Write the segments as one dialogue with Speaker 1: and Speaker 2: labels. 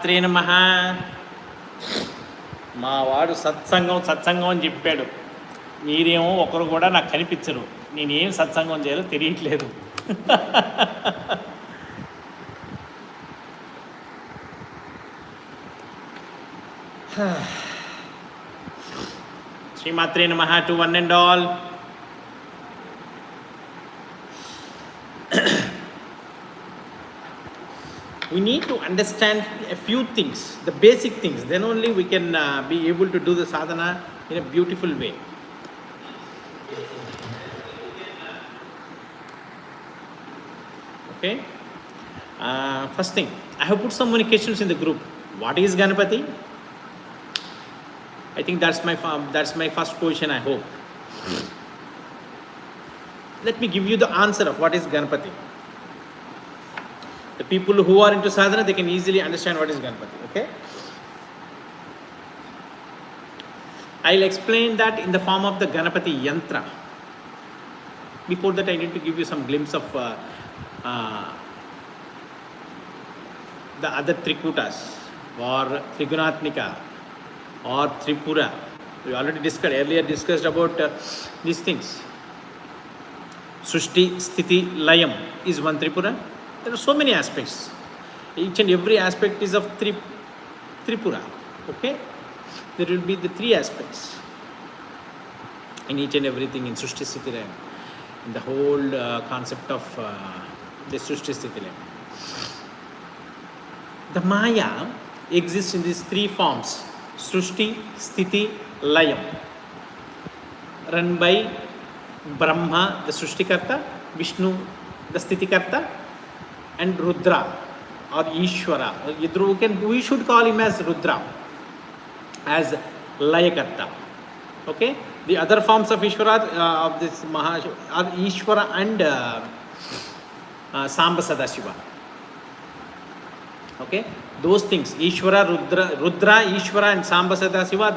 Speaker 1: శ్రీ నమః. మా వాడు సత్సంగం అని చెప్పాడు. మీరేమో ఒకరు కూడా నాకు కనిపించరు. నేనేం సత్సంగం చేయాలో తెలియట్లేదు. శ్రీమాత్రే నమః to one and all. We need to understand a few things, the basic things. Then only we can be able to do the sadhana in a beautiful way. Okay. First thing, I have put some many questions in the group. What is Ganapati? I think that's my first question. I hope. Let me give you the answer of what is Ganapati. The people who are into sadhana, they can easily understand what is Ganapati. Okay, I'll explain that in the form of the Ganapati yantra. Before that, I need to give you some glimpse of the other Trikutas or Trigunatmika or Tripura. We already discussed about these things. Srishti, Sthiti, Layam is one Tripura. There are so many aspects. Each and every aspect is of Tripura. Okay? There will be the three aspects in each and everything in Srishti Sthiti Layam. In the whole concept of the Srishti Sthiti Layam. The Maya exists in these three forms. Srishti, Sthiti, Layam. Run by Brahma, the Srishtikarta, Vishnu, the Sthitikarta, and Rudra or Ishvara. We should call him as Rudra, as Layakarta. Okay? The other forms of Ishvara of this are Ishvara and Samba Sadashiva. Okay? Those things, Ishvara, Rudra, Ishvara and Samba Sadashiva,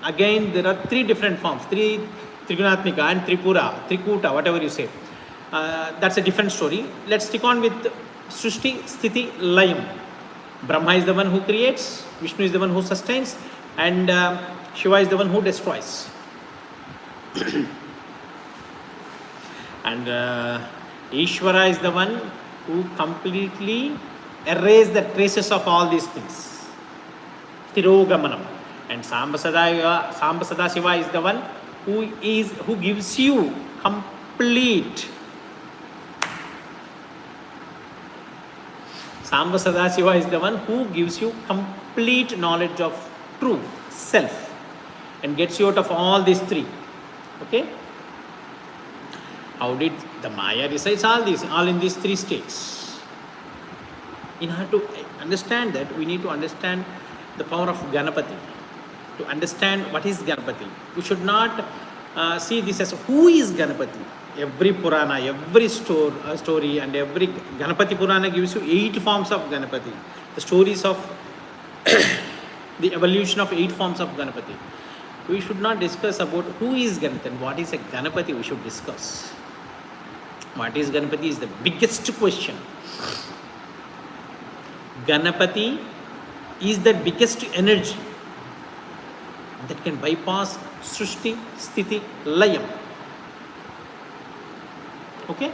Speaker 1: again there are three different forms, three Trigunatmika and Tripura, Trikuta, whatever you say. That's a different story. Let's stick on with Srishti, Sthiti, Layam. Brahma is the one who creates, Vishnu is the one who sustains, and Shiva is the one who destroys. And Ishvara is the one who completely erases the traces of all these things. Tirogamanam. And Samba Sadashiva is the one who gives you complete. Samba Sadashiva is the one who gives you complete knowledge of true self and gets you out of all these three. Okay? How did the Maya resides all in these three states? In order to understand that, we need to understand the power of Ganapati. To understand what is Ganapati, we should not see this as who is Ganapati. Every Purana, every story and every Ganapati Purana gives you 8 forms of Ganapati. The stories of the evolution of 8 forms of Ganapati. We should not discuss about who is Ganapati and what is a Ganapati. We should discuss what is Ganapati is the biggest question. Ganapati is the biggest energy that can bypass Srishti, Sthiti, Layam. Okay?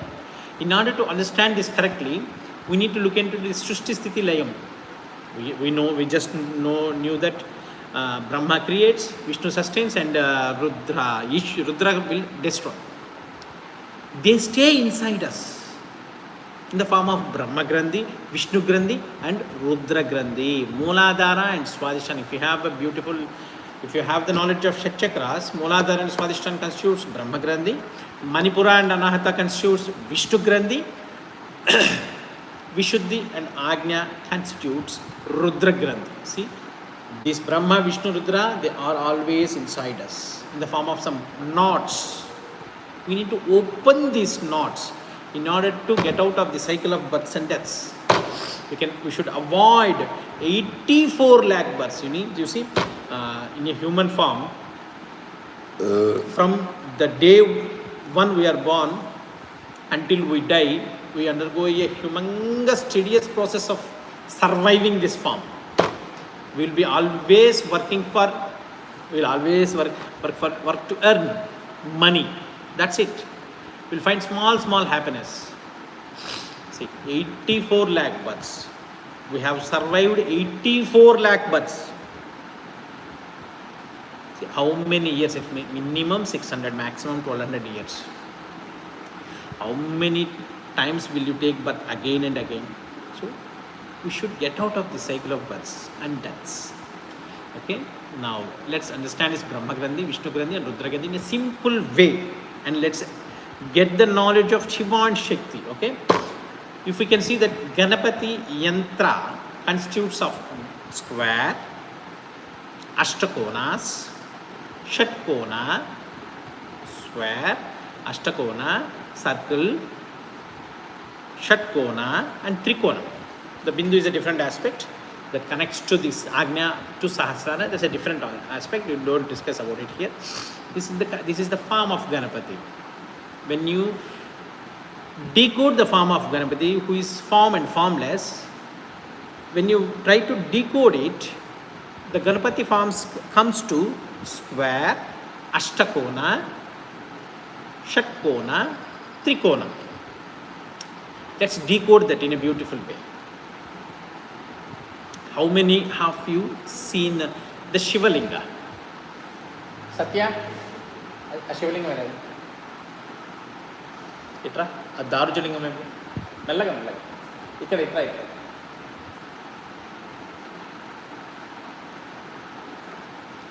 Speaker 1: In order to understand this correctly, we need to look into this Srishti, Sthiti, Layam. We just knew that Brahma creates, Vishnu sustains, and Rudra will destroy. They stay inside us in the form of Brahma Grandhi, Vishnu Grandhi, and Rudra Grandhi, Mooladhara and Swadhisthana. If you have the knowledge of Shat Chakras, Mooladhara and Swadhisthana constitutes Brahma Grandhi, Manipura and Anahata constitutes Vishnu Grandhi, Vishuddhi and Agnya constitutes Rudra Grandhi. See, these Brahma, Vishnu, Rudra, they are always inside us in the form of some knots. We need to open these knots in order to get out of the cycle of births and deaths. We should avoid 84 lakh births. You see, in a human form, from the day one we are born until we die, we undergo a humongous tedious process of surviving this form. We will be always working for, we will always work to earn money. That's it. We'll find small happiness. See, 84 lakh births. We have survived 84 lakh births. See, how many years? It minimum 600, maximum 1200 years. How many times will you take birth again and again? So, we should get out of the cycle of births and deaths. Okay, now let's understand this Brahma Grandhi, Vishnu Grandhi and Rudra Grandhi in a simple way, and let's get the knowledge of Shiva and Shakti. Okay, if we can see that Ganapati Yantra constitutes of square, Ashtakonas, Shatkona, square, Ashtakona, circle, Shatkona and Trikona. The Bindu is a different aspect that connects to this Agnya to Sahasrara. That's a different aspect. We don't discuss about it here. This is the form of Ganapati. When you decode the form of Ganapati, who is form and formless, when you try to decode it, the Ganapati forms comes to square, Ashtakona, Shatkona, Trikona. Let's decode that in a beautiful way. How many have you seen the Shivalinga? Satya? A Shivalinga where? Itra? A Darujalinga where? Mellaga. Itra.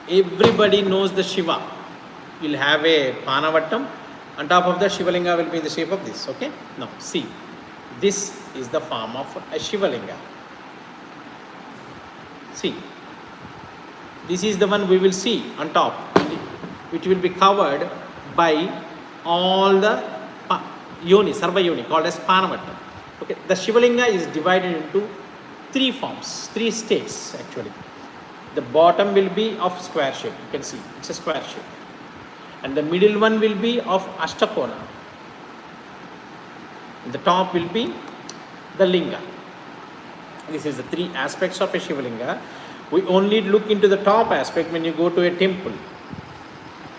Speaker 1: Everybody knows the Shiva. You'll have a Panavattam. On top of the Shivalinga will be in the shape of this. Okay? Now, see. This is the form of a Shivalinga. See, this is the one we will see on top, which will be covered by all the yoni, sarva yoni, called as Panavatta. Okay, the Shivalinga is divided into three forms, three states actually. The bottom will be of square shape, you can see, it's a square shape. And the middle one will be of Ashtakona. The top will be the Linga. This is the three aspects of a Shivalinga. We only look into the top aspect when you go to a temple.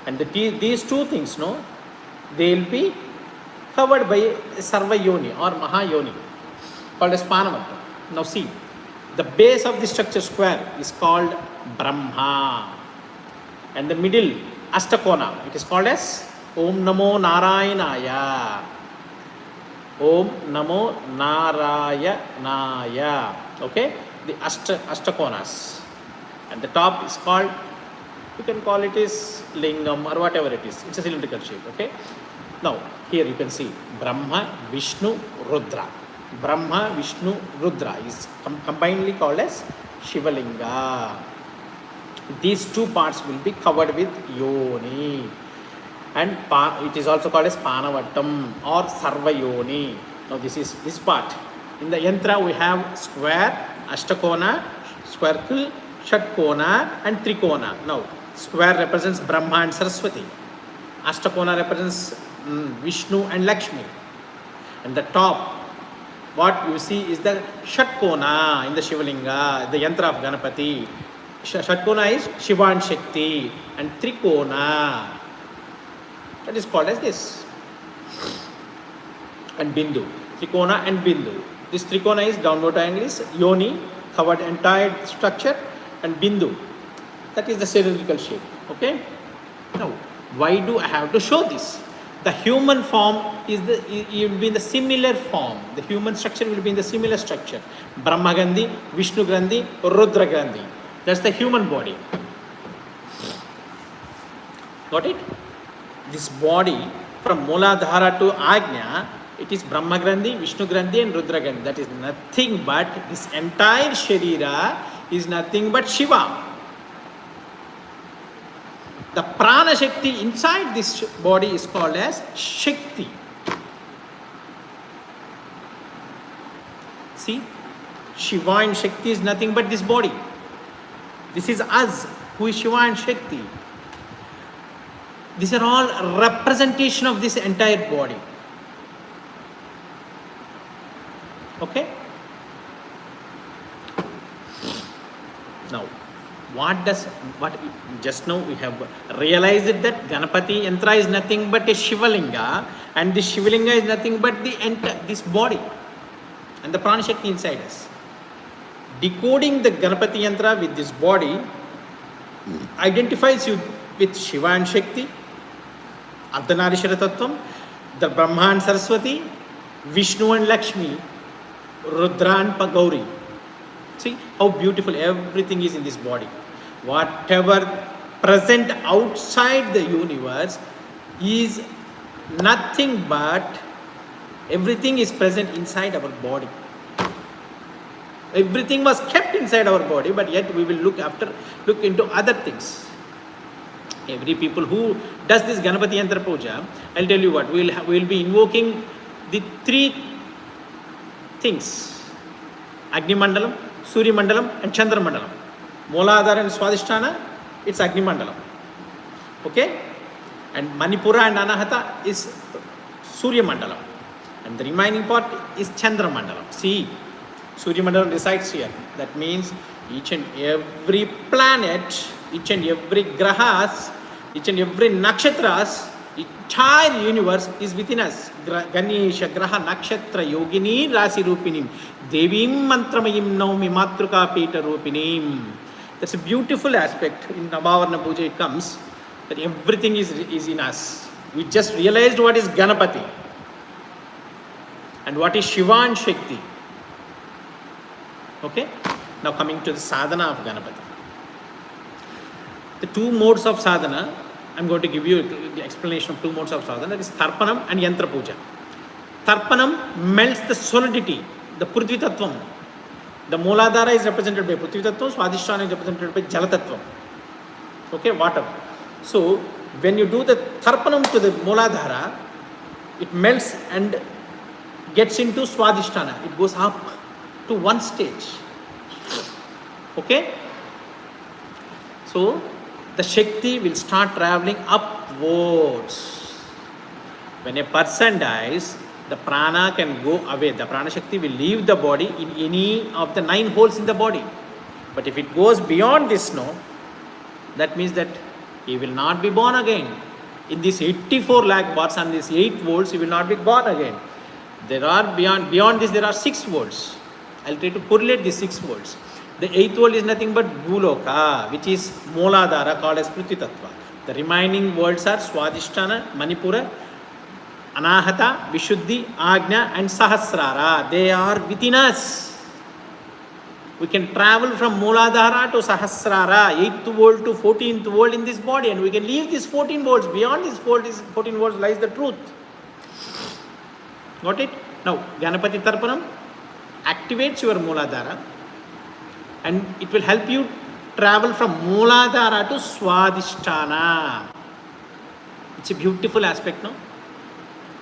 Speaker 1: And these two things, no, they will be covered by a Sarva Yoni or Mahayoni called as Panavatta. Now see, the base of the structure square is called Brahma. And the middle, Ashtakona, it is called as Om Namo Narayanaya. Om Namo Narayanaya. Okay, the Ashtakonas. And the top is called, you can call it is Lingam or whatever it is. It's a cylindrical shape. Okay. Now, here you can see Brahma, Vishnu, Rudra. Brahma, Vishnu, Rudra is combinedly called as Shivalinga. These two parts will be covered with Yoni. And it is also called as Panavattam or Sarvayoni. Now this part. In the yantra we have square, Ashtakona, circle, Shatkona and Trikona. Now square represents Brahma and Saraswati. Ashtakona represents Vishnu and Lakshmi. And the top, what you see is the Shatkona in the Shivalinga, the yantra of Ganapati. Shatkona is Shiva and Shakti, and Trikona, that is called as this. And Bindu, Trikona and Bindu. This Trikona is downward triangle is Yoni, covered entire structure, and Bindu, that is the cylindrical shape. Okay. Now, why do I have to show this? The human form it will be in the similar form. The human structure will be in the similar structure. Brahma Grandhi, Vishnu Grandhi, Rudra Grandhi. That's the human body. Got it? This body from Mooladhara to Ajna, it is Brahma Grandhi, Vishnu Grandhi and Rudra Grandhi. That is nothing but, this entire Sharira is nothing but Shiva. The Prana Shakti inside this body is called as Shakti. See, Shiva and Shakti is nothing but this body. This is us, who is Shiva and Shakti. These are all representation of this entire body. Okay? Now, what just now we have realized that Ganapati Yantra is nothing but a Shivalinga, and this Shivalinga is nothing but this body and the Prana Shakti inside us. Decoding the Ganapati Yantra with this body identifies you with Shiva and Shakti, Ardhanarishwara Tattvam, the Brahma and Saraswati, Vishnu and Lakshmi, Rudra and Gauri. See how beautiful everything is in this body. Whatever present outside the universe is nothing but everything is present inside our body. Everything was kept inside our body, but yet we will look into other things. Every people who does this Ganapati Yantra Puja, I'll tell you what, we will be invoking the three things: Agni Mandalam, Surya Mandalam and Chandra Mandalam. Mooladhara and Swadhisthana, it's Agni Mandalam. Okay? And Manipura and Anahata is Surya Mandalam. And the remaining part is Chandra Mandalam. See, Surya Mandalam resides here. That means each and every planet, each and every grahas, each and every nakshatras, entire universe is within us. Ganesha Graha Nakshatra Yogini Rasi Rupinim Devim Mantramayim Naumi Matruka Peta Rupinim. That's a beautiful aspect. In Navavarna Puja it comes that everything is in us. We just realized what is Ganapati and what is Shiva and Shakti. Okay? Now coming to the sadhana of Ganapati. The two modes of sadhana, I'm going to give you an explanation of two modes of sadhana, that is Tarpanam and Yantra Puja. Tarpanam melts the solidity, the Prithvi Tattvam. The Mooladhara is represented by Prithvi Tattvam, Swadhisthana is represented by Jala Tattvam. Okay, water. So, when you do the Tarpanam to the Mooladhara, it melts and gets into Swadhisthana. It goes up to one stage. Okay? So, the Shakti will start traveling upwards. When a person dies, the prana can go away. The prana Shakti will leave the body in any of the 9 holes in the body. But if it goes beyond this, no, that means that he will not be born again. In this 84 lakh bars and these 8 volts, he will not be born again. There are beyond this, there are 6 volts. I'll try to correlate these 6 volts. The 8th volt is nothing but Bhuloka, which is Mooladhara, called as Prithvi Tattva. The remaining words are Swadhisthana, Manipura, Anahata, Vishuddhi, Agnya and Sahasrara. They are within us. We can travel from Mooladhara to Sahasrara, 8th volt to 14th volt in this body, and we can leave these 14 volts. Beyond this 14 volts lies the truth. Got it? Now, Ganapati Tarpanam activates your Mooladhara, and it will help you travel from Mooladhara to Swadhisthana. It's a beautiful aspect, no?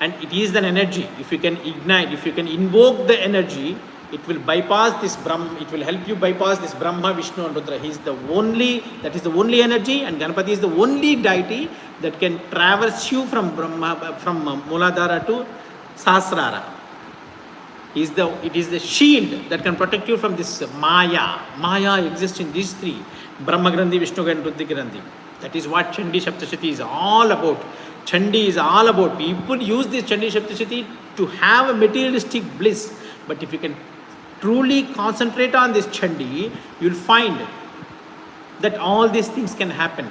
Speaker 1: And it is an energy. If you can ignite, if you can invoke the energy, it will bypass this Brahma, it will help you bypass this Brahma, Vishnu and Rudra. That is the only energy, and Ganapati is the only deity that can traverse you from Mooladhara to Sahasrara. It is the shield that can protect you from this Maya. Maya exists in these 3. Brahma Grandhi, Vishnu and Rudra Grandhi. That is what Chandi Shaptashati is all about. Chandi is all about. People use this Chandi Shaptashati to have a materialistic bliss. But if you can truly concentrate on this Chandi, you will find that all these things can happen.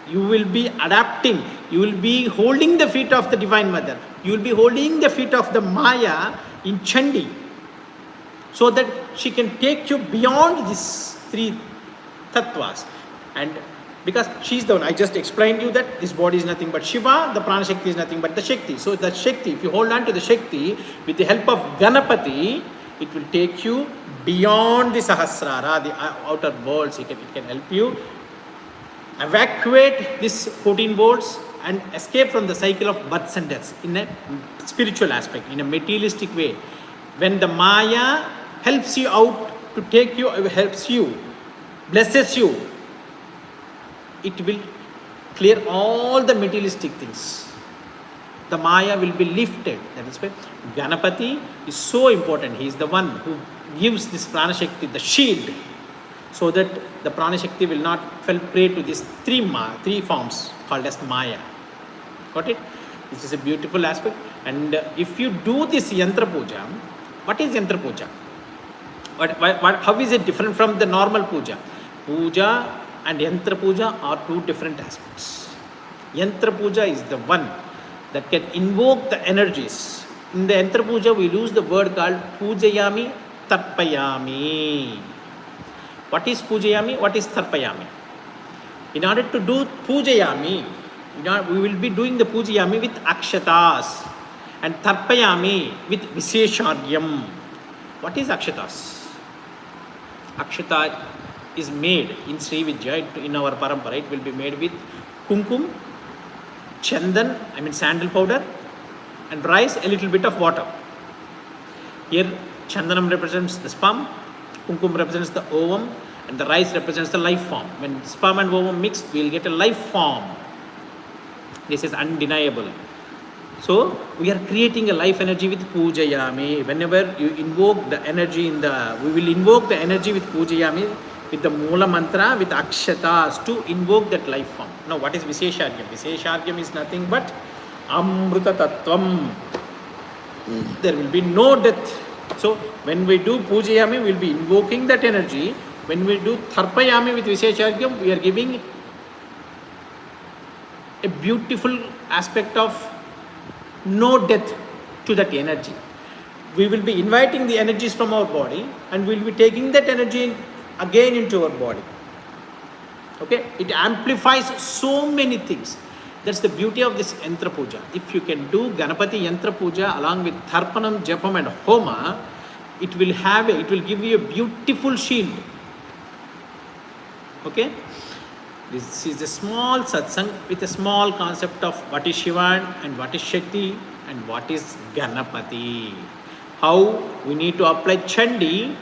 Speaker 1: You will be adapting. You will be holding the feet of the Divine Mother. You will be holding the feet of the Maya in Chandi, so that she can take you beyond these 3 tattvas. And because she is the one, I just explained you that this body is nothing but Shiva, the Prana Shakti is nothing but the Shakti. So the Shakti, if you hold on to the Shakti with the help of Ganapati, it will take you beyond the Sahasrara, the outer worlds. It can help you evacuate this 14 volts and escape from the cycle of births and deaths in a spiritual aspect, in a materialistic way. When the Maya helps you out to take you, helps you, blesses you, it will clear all the materialistic things. The Maya will be lifted. That is why Ganapati is so important. He is the one who gives this Prana Shakti, the shield. so that the prana shakti will not fall prey to these three forms called as Maya. Got it? This is a beautiful aspect. And if you do this yantra puja, what is yantra puja? How is it different from the normal puja? Puja and yantra puja are two different aspects. Yantra puja is the one that can invoke the energies. In the yantra puja, we use the word called pujayami, tarpayami. What is pujayami? What is tarpayami? In order to do pujayami, we will be doing the pujayami with akshatas and tarpayami with vishesharyam. What is akshatas? Akshata is made in Sri Vidya, in our parampara, it will be made with kumkum, chandan, sandal powder, and rice, a little bit of water. Here, chandanam represents the sperm, kumkum represents the ovum, and the rice represents the life form. When sperm and ovum mix, we will get a life form. This is undeniable. So, we are creating a life energy with pujayami. Whenever you invoke the energy we will invoke the energy with pujayami, with the mula mantra, with akshatas to invoke that life form. Now, what is vishesharyam? Vishesharyam is nothing but amrita tattvam. There will be no death. So, when we do pujayami, we will be invoking that energy. When we do tarpayami with vishesharyam, we are giving a beautiful aspect of no death to that energy. We will be inviting the energies from our body and we will be taking that energy again into our body. Okay? It amplifies so many things. That's the beauty of this yantra puja. If you can do Ganapati yantra puja along with Tarpanam, Japam and Homa, it will give you a beautiful shield. Okay? This is a small satsang with a small concept of what is Shivan and what is Shakti and what is Ganapati. How we need to apply Chandi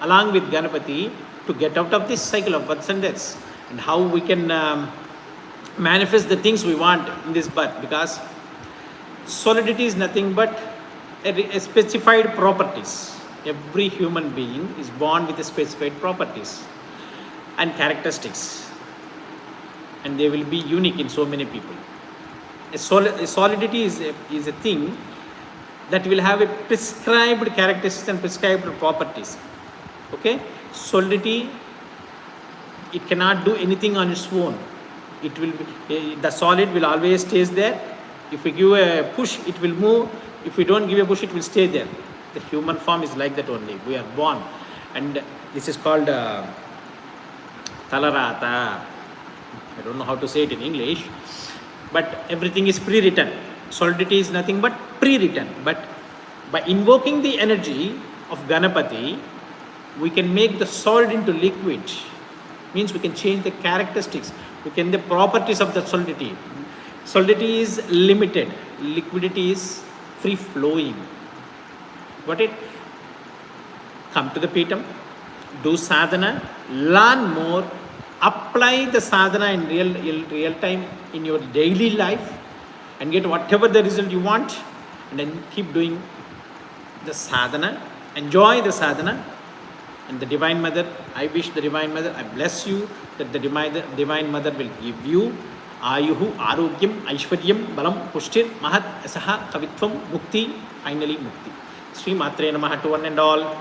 Speaker 1: along with Ganapati to get out of this cycle of births and deaths, and how we can manifest the things we want in this birth, because solidity is nothing but a specified properties. Every human being is born with a specified properties and characteristics, and they will be unique in so many people. A solidity is a thing that will have a prescribed characteristics and prescribed properties. Okay? Solidity, it cannot do anything on its own. It will be, the solid will always stays there. If we give a push, it will move. If we don't give a push, it will stay there. The human form is like that only. We are born, and this is called talarata. I don't know how to say it in English, but everything is pre-written. Solidity is nothing but pre-written. But by invoking the energy of Ganapati, we can make the solid into liquid. Means we can change the characteristics. We can the properties of the solidity. Solidity is limited. Liquidity is free-flowing. Got it? Come to the Peetam, do sadhana, learn more, apply the sadhana in real time in your daily life and get whatever the result you want, and then keep doing the sadhana, enjoy the sadhana. And the Divine Mother, I wish the Divine Mother, I bless you that the Divine Mother will give you Ayuhu, Arogyam, Aishwaryam, Balam, Pushtir, Mahat, Asaha, Kavitvam, Mukti, finally Mukti. Sri Matre Namaha to one and all.